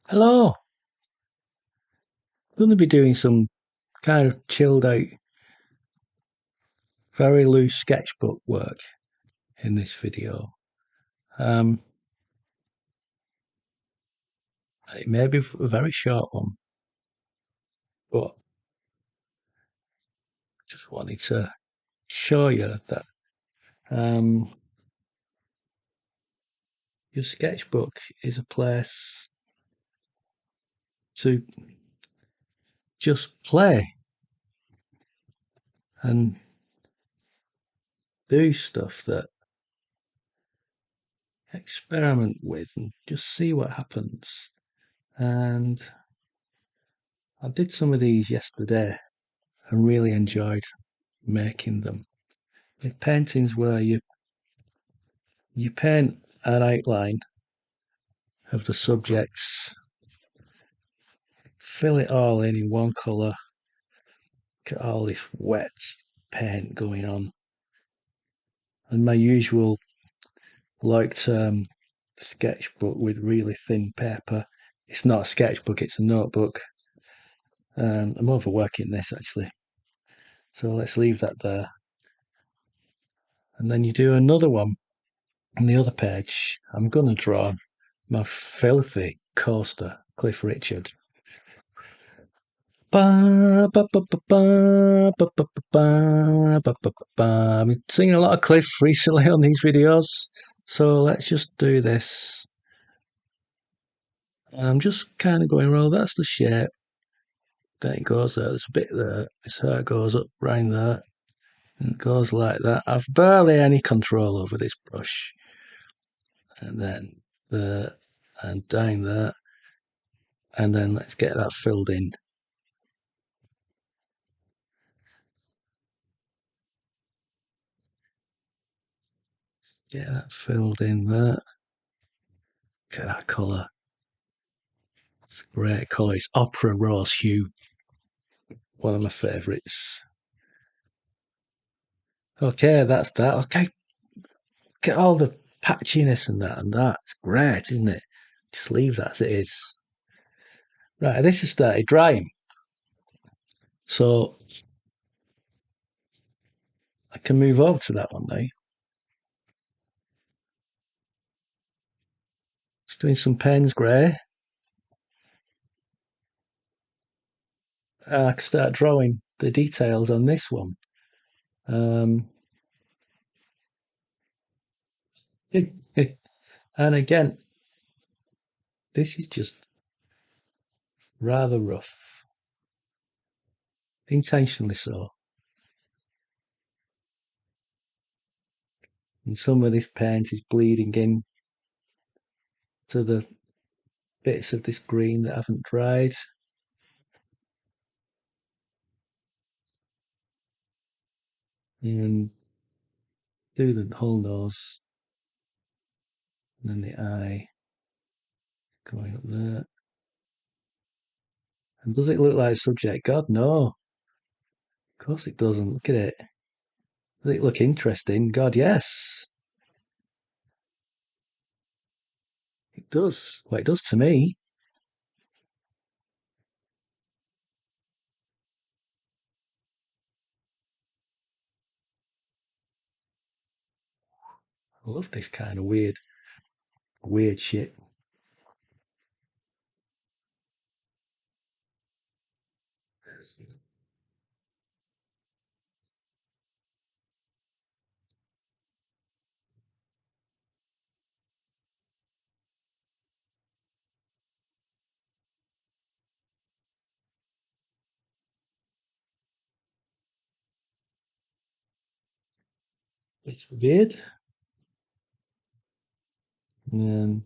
Hello. I'm going to be doing some kind of chilled out, very loose sketchbook work in this video. Um, it may be a very short one, but just wanted to show you that um, your sketchbook is a place to just play and do stuff that experiment with and just see what happens. And I did some of these yesterday and really enjoyed making them. The paintings where you paint an outline of the subjects, fill it all in one colour, get all this wet paint going on. And my usual sketchbook with really thin paper. It's not a sketchbook, it's a notebook. I'm overworking this actually. So let's leave that there. And then you do another one on the other page. I'm going to draw my filthy coaster, Cliff Richard. I've been singing a lot of Cliff recently on these videos, so let's just do this. I'm just kind of going, well, that's the shape. Then it goes there. There's a bit there. This hair goes up round there. And it goes like that. I've barely any control over this brush. And then there and down there. And then let's get that filled in. Get that filled in there. Look at that colour. It's a great colour. It's opera rose hue. One of my favourites. Okay, that's that. Okay, get all the patchiness and that and that. It's great, isn't it? Just leave that as it is. Right, this has started drying. So I can move over to that one now. It's doing some Payne's grey. I can start drawing the details on this one. Um, and again, this is just rather rough, intentionally so. And some of this paint is bleeding in to the bits of this green that haven't dried. And do the whole nose, and then the eye going up there. And does it look like subject? God, no. Of course it doesn't. Look at it. Does it look interesting? God, yes. It does. Well, it does to me. I love this kind of weird shit. It's weird. And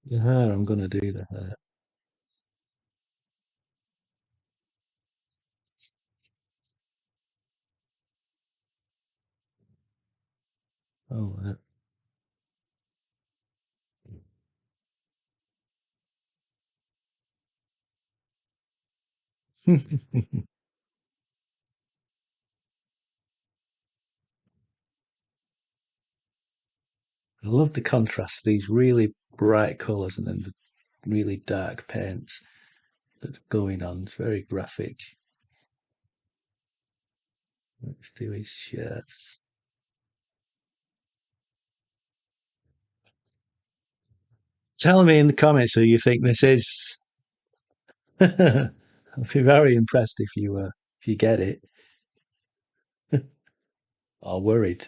the hair, I'm gonna do the hair. Oh, I love the contrast, these really bright colours and then the really dark paints that's going on. It's very graphic. Let's do his shirts. Tell me in the comments who you think this is. I'd be very impressed if you get it or worried.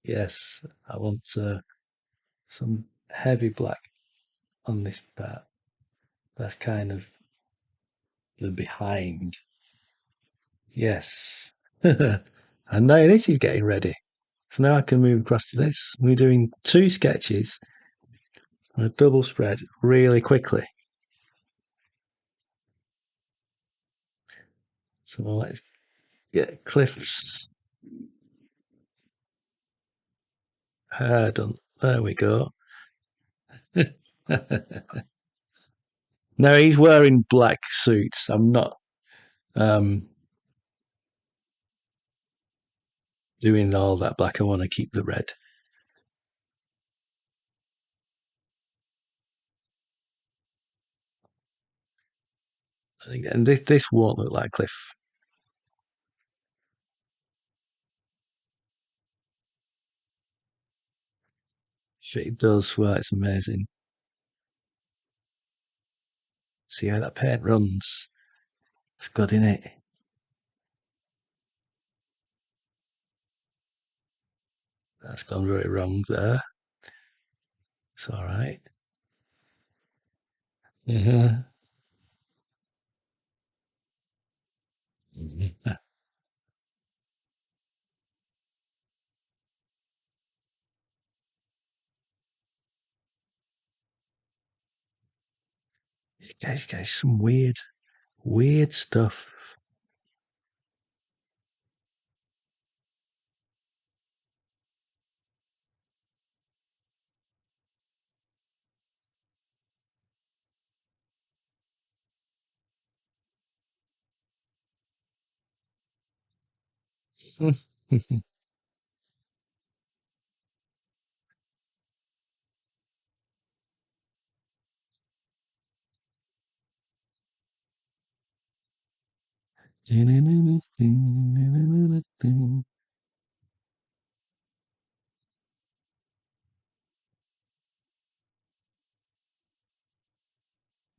Yes, I want some heavy black on this part. That's kind of the behind. Yes. And now this is getting ready. So now I can move across to this. We're doing two sketches on a double spread really quickly. So let's get Cliff's hair done. There we go. No, he's wearing black suits. I'm not um, doing all that black. I want to keep the red. And this won't look like Cliff. If it does, well, it's amazing. See how that paint runs. It's good, isn't it? That's gone very wrong there. It's all right. Uh-huh. Guys, some weird stuff.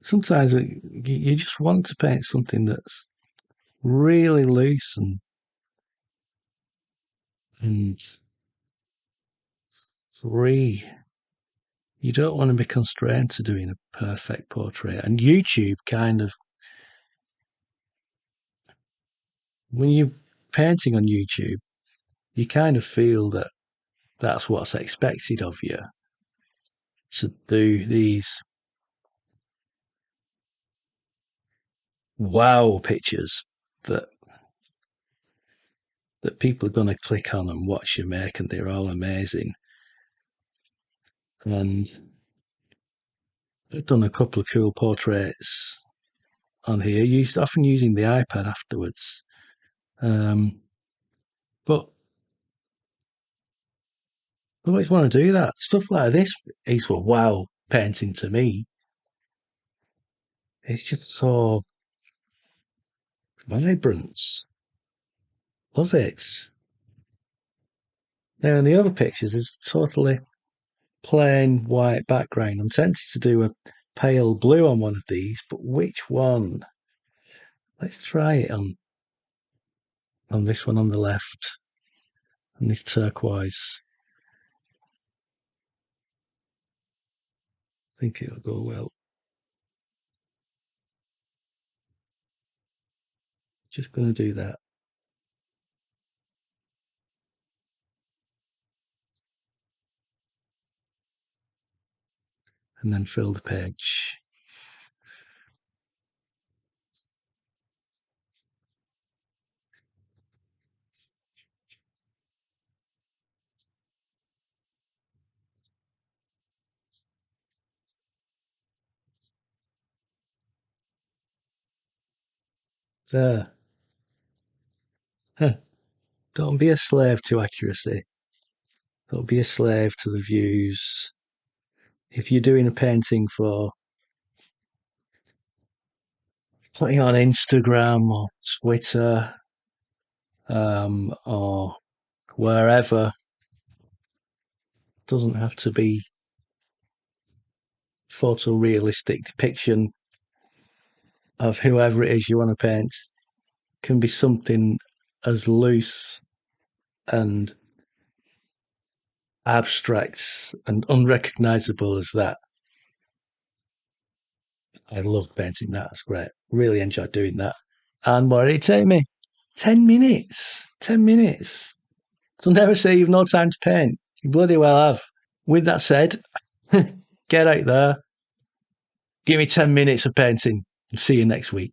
Sometimes you just want to paint something that's really loose and free. You don't want to be constrained to doing a perfect portrait. And YouTube kind of, when you're painting on YouTube, you kind of feel that that's what's expected of you to do these wow pictures that people are going to click on and watch you make, and they're all amazing. And I've done a couple of cool portraits on here, often using the iPad afterwards. But I always want to do that. Stuff like this is what wow painting to me. It's just so vibrant. Love it. Now, in the other pictures, is totally plain white background. I'm tempted to do a pale blue on one of these, but which one? Let's try it on this one on the left, and this turquoise. I think it'll go well. Just going to do that, and then fill the page. There. Huh. Don't be a slave to accuracy. Don't be a slave to the views. If you're doing a painting for putting on Instagram or Twitter or wherever, doesn't have to be photorealistic depiction of whoever it is you want to paint. Can be something as loose and abstract and unrecognizable as that. I loved painting that. It's great. Really enjoyed doing that. And what did it take me? 10 minutes. 10 minutes. So never say you've no time to paint. You bloody well have. With that said, get out there. Give me 10 minutes of painting. See you next week.